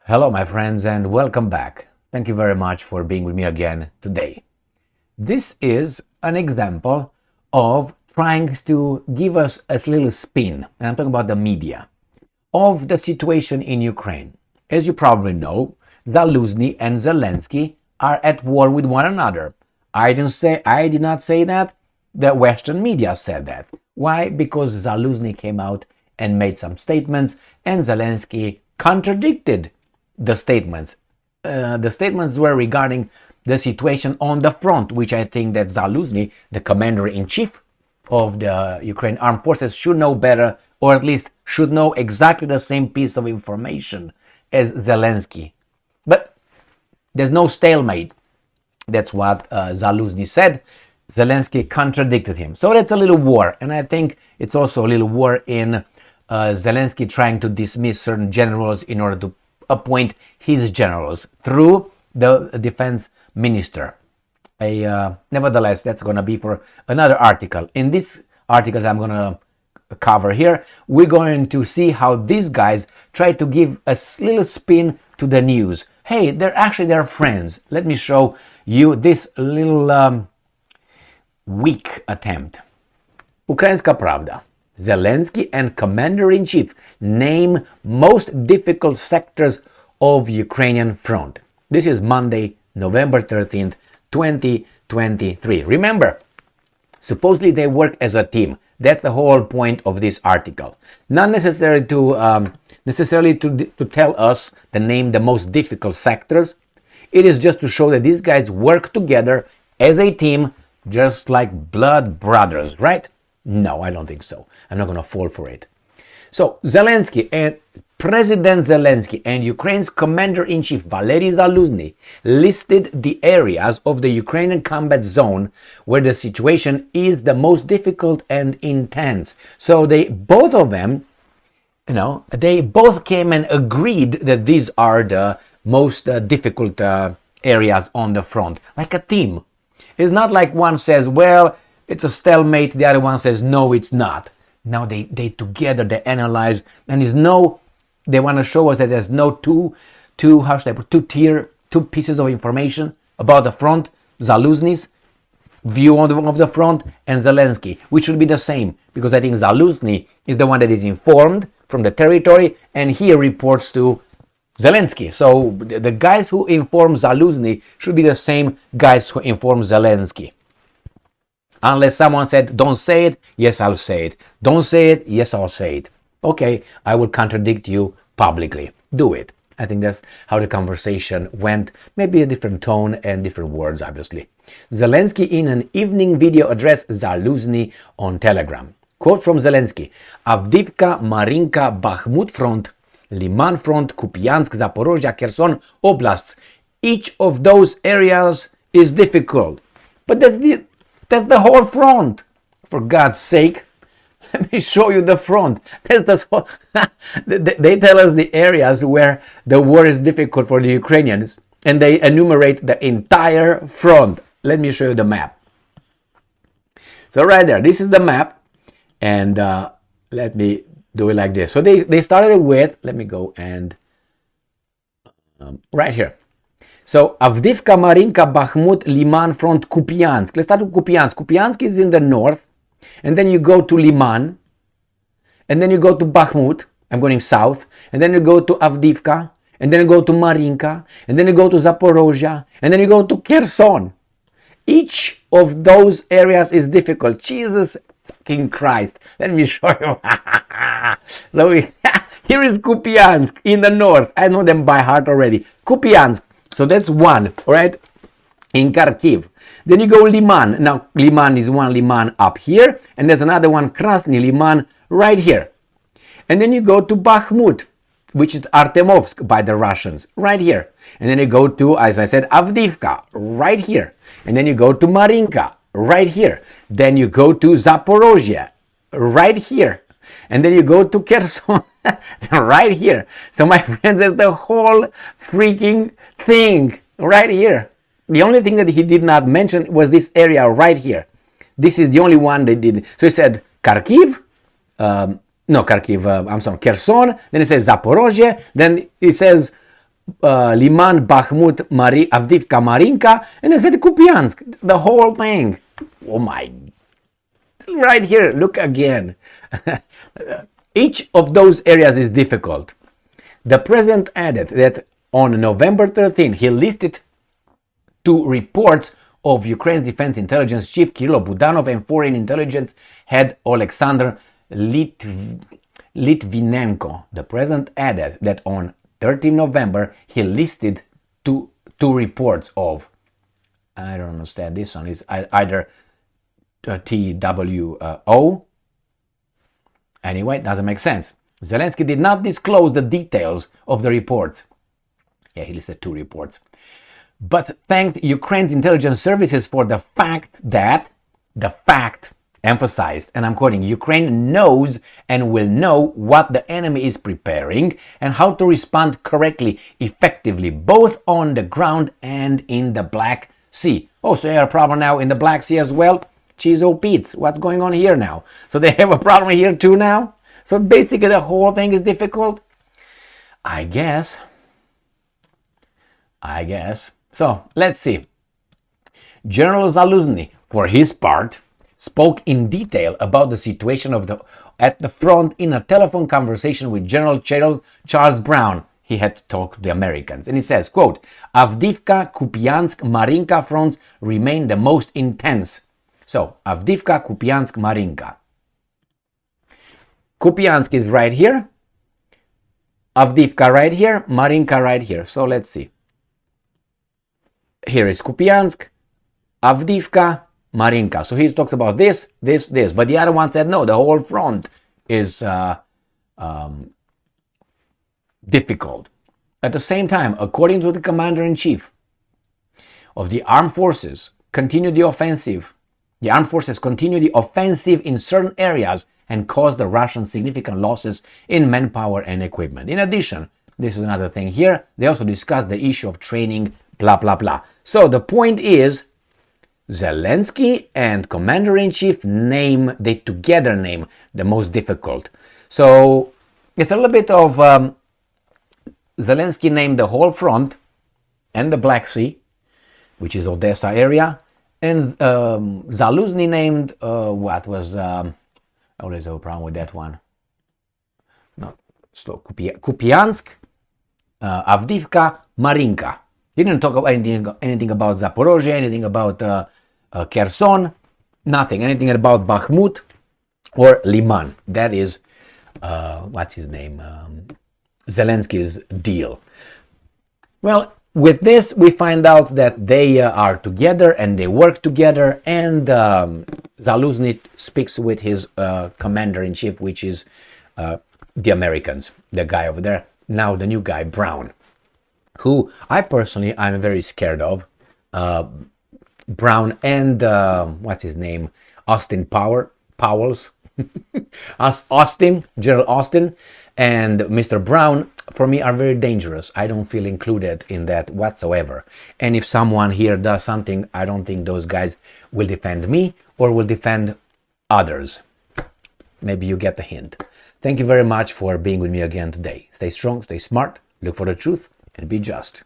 Hello, my friends, and welcome back. Thank you very much for being with me again today. This is an example of trying to give us a little spin, and I'm talking about the media, of the situation in Ukraine. As you probably know, Zaluzhny and Zelensky are at war with one another. I did not say that. The Western media said that. Why? Because Zaluzhny came out and made some statements, and Zelensky contradicted the statements. The statements were regarding the situation on the front, which I think that Zaluzhny, the commander-in-chief of the Ukraine armed forces, should know better, or at least should know exactly the same piece of information as Zelensky. But there's no stalemate. That's what Zaluzhny said. Zelensky contradicted him. So that's a little war. And I think it's also a little war in Zelensky trying to dismiss certain generals in order to appoint his generals through the defense minister. Nevertheless, that's going to be for another article. In this article that I'm going to cover here, we're going to see how these guys try to give a little spin to the news. Hey, they're friends. Let me show you this little weak attempt. Ukrainska Pravda. Zelensky and Commander-in-Chief name most difficult sectors of Ukrainian Front. This is Monday, November 13th, 2023. Remember, supposedly they work as a team. That's the whole point of this article. Not necessarily to tell us the most difficult sectors. It is just to show that these guys work together as a team, just like blood brothers, right? No, I don't think so. I'm not going to fall for it. So, President Zelensky and Ukraine's Commander-in-Chief Valery Zaluzhny listed the areas of the Ukrainian combat zone where the situation is the most difficult and intense. So both of them, they both came and agreed that these are the most difficult areas on the front, like a team. It's not like one says, well, it's a stalemate, the other one says, no, it's not. Now they together, they analyze, and they want to show us that there's no two pieces of information about the front, Zaluzhny's view of the front and Zelensky, which should be the same, because I think Zaluzhny is the one that is informed from the territory, and he reports to Zelensky. So the guys who inform Zaluzhny should be the same guys who inform Zelensky. Unless someone said, don't say it, yes, I'll say it. Don't say it, yes, I'll say it. Okay, I will contradict you publicly. Do it. I think that's how the conversation went. Maybe a different tone and different words, obviously. Zelensky in an evening video address Zaluzhny on Telegram. Quote from Zelensky: Avdiivka, Marinka, Bakhmut front, Liman front, Kupiansk, Zaporozhye, Kherson oblasts. Each of those areas is difficult. But that's the whole front. For God's sake, let me show you the front. That's the whole. They tell us the areas where the war is difficult for the Ukrainians, and they enumerate the entire front. Let me show you the map. So right there, this is the map, and let me do it like this. So they started with, let me go and right here. So, Avdiivka, Marinka, Bakhmut, Liman front, Kupiansk. Let's start with Kupiansk. Kupiansk is in the north, and then you go to Liman, and then you go to Bakhmut. I'm going south, and then you go to Avdiivka, and then you go to Marinka, and then you go to Zaporozhye, and then you go to Kherson. Each of those areas is difficult. Jesus fucking Christ. Let me show you. So here is Kupiansk in the north. I know them by heart already. Kupiansk. So that's one, all right, in Kharkiv. Then you go Liman. Now, Liman is one Liman up here, and there's another one, Krasny Liman, right here. And then you go to Bakhmut, which is Artemovsk by the Russians, right here. And then you go to, as I said, Avdiivka, right here. And then you go to Marinka, right here. Then you go to Zaporozhye, right here. And then you go to Kherson, right here. So my friends, that's the whole freaking thing right here. The only thing that he did not mention was this area right here. This is the only one they did. So he said Kharkiv, Kherson, then he says Zaporozhye, then he says Liman, Bakhmut, Avdiivka, Marinka, and I said Kupiansk. It's the whole thing. Oh my. Right here, look again. Each of those areas is difficult. The president added that on November 13, he listed two reports of Ukraine's defense intelligence chief Kirill Budanov and foreign intelligence head Alexander Litvinenko. The president added that on 13 November he listed two reports of, I don't understand this one, it's either TWO. Anyway, it doesn't make sense. Zelensky did not disclose the details of the reports. Yeah, he listed two reports. But thanked Ukraine's intelligence services for the fact, emphasized, and I'm quoting, Ukraine knows and will know what the enemy is preparing and how to respond correctly, effectively, both on the ground and in the Black Sea. Oh, so they have a problem now in the Black Sea as well? Cheezo Pete's, what's going on here now? So they have a problem here too now? So basically the whole thing is difficult? I guess. So let's see. General Zaluzhny, for his part, spoke in detail about the situation at the front in a telephone conversation with General Charles Brown. He had to talk to the Americans. And he says, quote, Avdiivka, Kupiansk, Marinka fronts remain the most intense. So, Avdiivka, Kupiansk, Marinka. Kupiansk is right here. Avdiivka right here. Marinka right here. So let's see. Here is Kupiansk, Avdiivka, Marinka. So he talks about this. But the other one said, no, the whole front is difficult. At the same time, according to the commander-in-chief of the armed forces, the armed forces continue the offensive in certain areas and cause the Russians significant losses in manpower and equipment. In addition, this is another thing here, they also discuss the issue of training, blah, blah, blah. So the point is, Zelensky and Commander-in-Chief they together name the most difficult. So it's a little bit of Zelensky named the whole front and the Black Sea, which is Odessa area, and Zaluzhny named always have a problem with that one. No, slow. Kupiansk, Avdiivka, Marinka. He didn't talk about anything about Zaporozhye, anything about Kherson, nothing. Anything about Bakhmut or Liman. That is, what's his name? Zelensky's deal. Well, with this, we find out that they are together and they work together, and Zaluzhny speaks with his commander-in-chief, which is the Americans, the guy over there, now the new guy, Brown, who I'm very scared of. Brown and, what's his name, Powell's, General Austin, and Mr. Brown, for me, are very dangerous. I don't feel included in that whatsoever. And if someone here does something, I don't think those guys will defend me or will defend others. Maybe you get the hint. Thank you very much for being with me again today. Stay strong, stay smart, look for the truth, and be just.